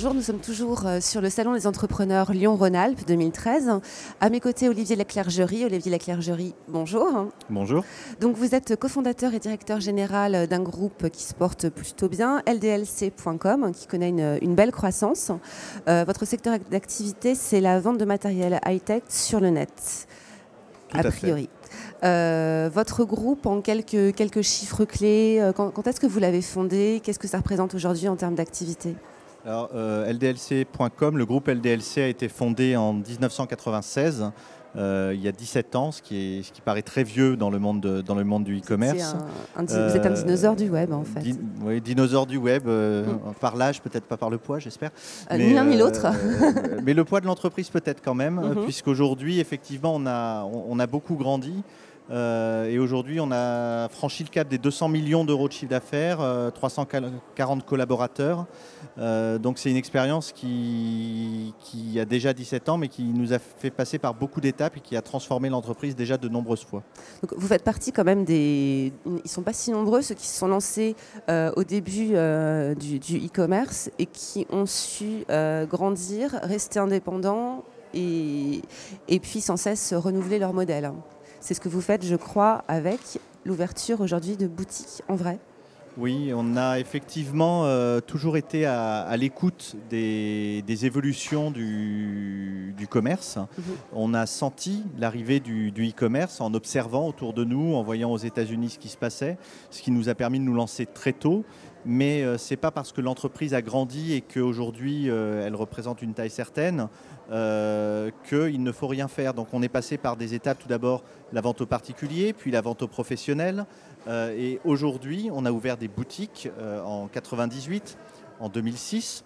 Bonjour, nous sommes toujours sur le Salon des entrepreneurs Lyon-Rhône-Alpes 2013. À mes côtés, Olivier Leclergerie. Olivier Leclergerie, bonjour. Bonjour. Donc vous êtes cofondateur et directeur général d'un groupe qui se porte plutôt bien, ldlc.com, qui connaît une belle croissance. Votre secteur d'activité, c'est la vente de matériel high-tech sur le net, a priori. Votre groupe, en quelques chiffres clés, quand est-ce que vous l'avez fondé? Qu'est-ce que ça représente aujourd'hui en termes d'activité? Alors, ldlc.com, le groupe LDLC a été fondé en 1996, il y a 17 ans, ce qui paraît très vieux dans le monde du e-commerce. Vous êtes un dinosaure du web, en fait. Oui, dinosaure du web, par l'âge, peut-être pas par le poids, j'espère. Ni l'un ni l'autre. Mais le poids de l'entreprise peut-être quand même, puisqu'aujourd'hui, effectivement, on a beaucoup grandi. Et aujourd'hui, on a franchi le cap des 200 millions d'euros de chiffre d'affaires, 340 collaborateurs. Donc c'est une expérience qui a déjà 17 ans, mais qui nous a fait passer par beaucoup d'étapes et qui a transformé l'entreprise déjà de nombreuses fois. Donc vous faites partie quand même Ils ne sont pas si nombreux, ceux qui se sont lancés au début du e-commerce et qui ont su grandir, rester indépendants et puis sans cesse renouveler leur modèle. C'est ce que vous faites, je crois, avec l'ouverture aujourd'hui de boutiques en vrai. Oui, on a effectivement toujours été à l'écoute des évolutions du commerce. On a senti l'arrivée du e-commerce en observant autour de nous, en voyant aux États-Unis ce qui se passait, ce qui nous a permis de nous lancer très tôt. Mais ce n'est pas parce que l'entreprise a grandi et qu'aujourd'hui elle représente une taille certaine qu'il ne faut rien faire. Donc on est passé par des étapes, tout d'abord la vente aux particuliers, puis la vente aux professionnels. Et aujourd'hui, on a ouvert des boutiques en 98, en 2006,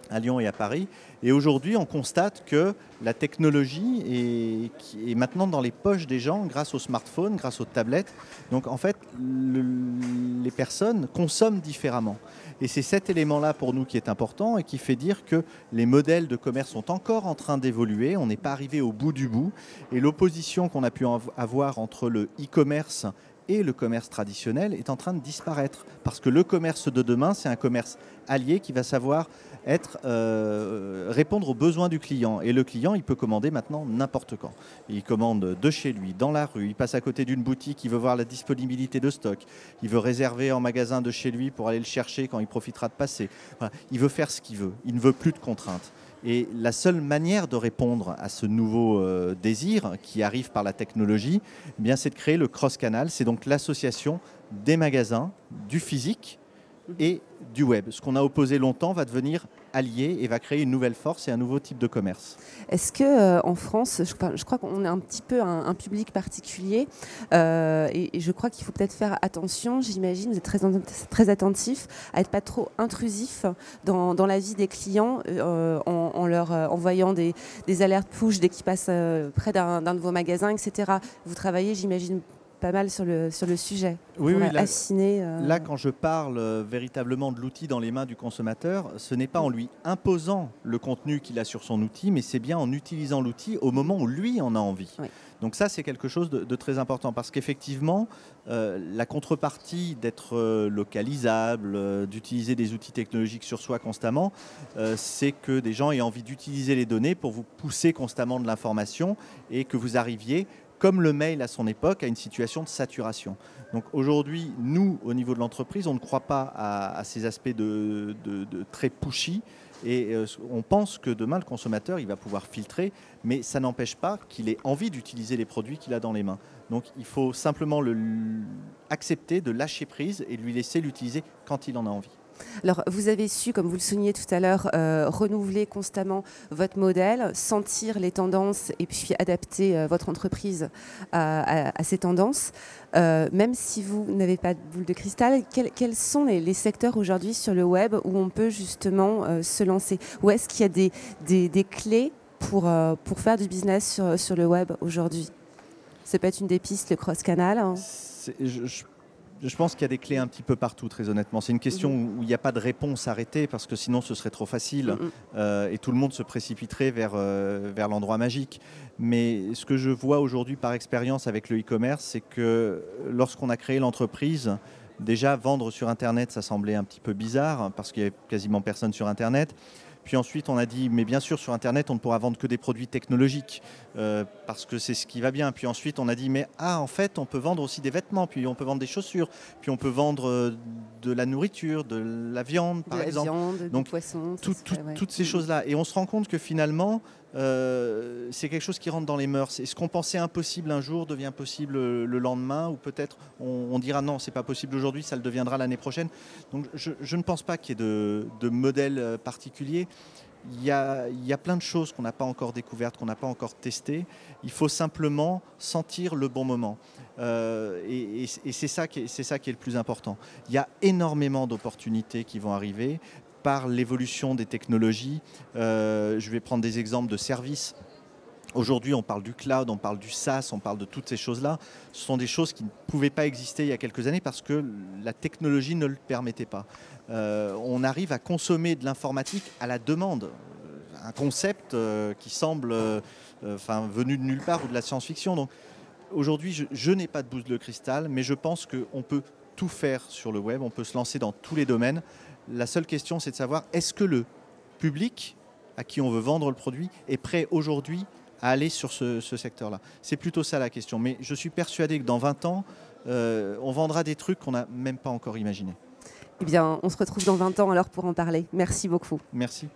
à Lyon et à Paris. Et aujourd'hui, on constate que la technologie est maintenant dans les poches des gens grâce aux smartphones, grâce aux tablettes. Donc en fait, les personnes consomment différemment. Et c'est cet élément-là pour nous qui est important et qui fait dire que les modèles de commerce sont encore en train d'évoluer. On n'est pas arrivé au bout du bout. Et l'opposition qu'on a pu avoir entre le e-commerce et le commerce traditionnel est en train de disparaître. Parce que le commerce de demain, c'est un commerce allié qui va savoir répondre aux besoins du client. Et le client, il peut commander maintenant n'importe quand. Il commande de chez lui, dans la rue, il passe à côté d'une boutique, il veut voir la disponibilité de stock, il veut réserver en magasin de chez lui pour aller le chercher quand il profitera de passer. Voilà. Il veut faire ce qu'il veut, il ne veut plus de contraintes. Et la seule manière de répondre à ce nouveau désir qui arrive par la technologie, eh bien, c'est de créer le cross-canal. C'est donc l'association des magasins, du physique et du web. Ce qu'on a opposé longtemps va devenir allié et va créer une nouvelle force et un nouveau type de commerce. Est-ce que en France, je crois qu'on est un petit peu un public particulier et je crois qu'il faut peut-être faire attention, j'imagine, vous êtes très attentif à être pas trop intrusif dans la vie des clients en leur envoyant des alertes push dès qu'ils passent près d'un de vos magasins, etc. Vous travaillez, j'imagine, pas mal sur le sujet. Oui, affiner, là, quand je parle véritablement de l'outil dans les mains du consommateur, ce n'est pas en lui imposant le contenu qu'il a sur son outil, mais c'est bien en utilisant l'outil au moment où lui en a envie. Oui. Donc ça, c'est quelque chose de très important parce qu'effectivement, la contrepartie d'être localisable, d'utiliser des outils technologiques sur soi constamment, c'est que des gens aient envie d'utiliser les données pour vous pousser constamment de l'information et que vous arriviez, comme le mail à son époque, à une situation de saturation. Donc aujourd'hui, nous, au niveau de l'entreprise, on ne croit pas à ces aspects de très pushy. Et on pense que demain, le consommateur, il va pouvoir filtrer, mais ça n'empêche pas qu'il ait envie d'utiliser les produits qu'il a dans les mains. Donc il faut simplement accepter de lâcher prise et lui laisser l'utiliser quand il en a envie. Alors, vous avez su, comme vous le soulignez tout à l'heure, renouveler constamment votre modèle, sentir les tendances et puis adapter votre entreprise à ces tendances. Même si vous n'avez pas de boule de cristal, quels sont les secteurs aujourd'hui sur le web où on peut justement se lancer? Où est-ce qu'il y a des clés pour faire du business sur le web aujourd'hui? Ça peut être une des pistes, le cross-canal. Hein. Je pense qu'il y a des clés un petit peu partout, très honnêtement. C'est une question où il n'y a pas de réponse arrêtée, parce que sinon ce serait trop facile et tout le monde se précipiterait vers l'endroit magique. Mais ce que je vois aujourd'hui par expérience avec le e-commerce, c'est que lorsqu'on a créé l'entreprise, déjà vendre sur Internet, ça semblait un petit peu bizarre, parce qu'il n'y avait quasiment personne sur Internet. Puis ensuite, on a dit, mais bien sûr, sur Internet, on ne pourra vendre que des produits technologiques, parce que c'est ce qui va bien. Puis ensuite, on a dit, mais en fait, on peut vendre aussi des vêtements, puis on peut vendre des chaussures, puis on peut vendre de la nourriture, de la viande, par exemple. Viande, donc du poisson. toutes ces choses-là. Et on se rend compte que finalement, c'est quelque chose qui rentre dans les mœurs. Et ce qu'on pensait impossible un jour devient possible le lendemain, ou peut-être on dira non, c'est pas possible aujourd'hui, ça le deviendra l'année prochaine. Donc je ne pense pas qu'il y ait de modèle particulier. Il y a plein de choses qu'on n'a pas encore découvertes, qu'on n'a pas encore testées. Il faut simplement sentir le bon moment. Et c'est ça qui est le plus important. Il y a énormément d'opportunités qui vont arriver par l'évolution des technologies. Je vais prendre des exemples de services. Aujourd'hui, on parle du cloud, on parle du SaaS, on parle de toutes ces choses-là. Ce sont des choses qui ne pouvaient pas exister il y a quelques années parce que la technologie ne le permettait pas. On arrive à consommer de l'informatique à la demande. Un concept qui semble venu de nulle part, ou de la science-fiction. Donc aujourd'hui, je n'ai pas de boule de cristal, mais je pense qu'on peut tout faire sur le web, on peut se lancer dans tous les domaines. La seule question, c'est de savoir, est-ce que le public à qui on veut vendre le produit est prêt aujourd'hui à aller sur ce secteur-là? C'est plutôt ça la question. Mais je suis persuadé que dans 20 ans, on vendra des trucs qu'on n'a même pas encore imaginés. Eh bien, on se retrouve dans 20 ans alors pour en parler. Merci beaucoup. Merci.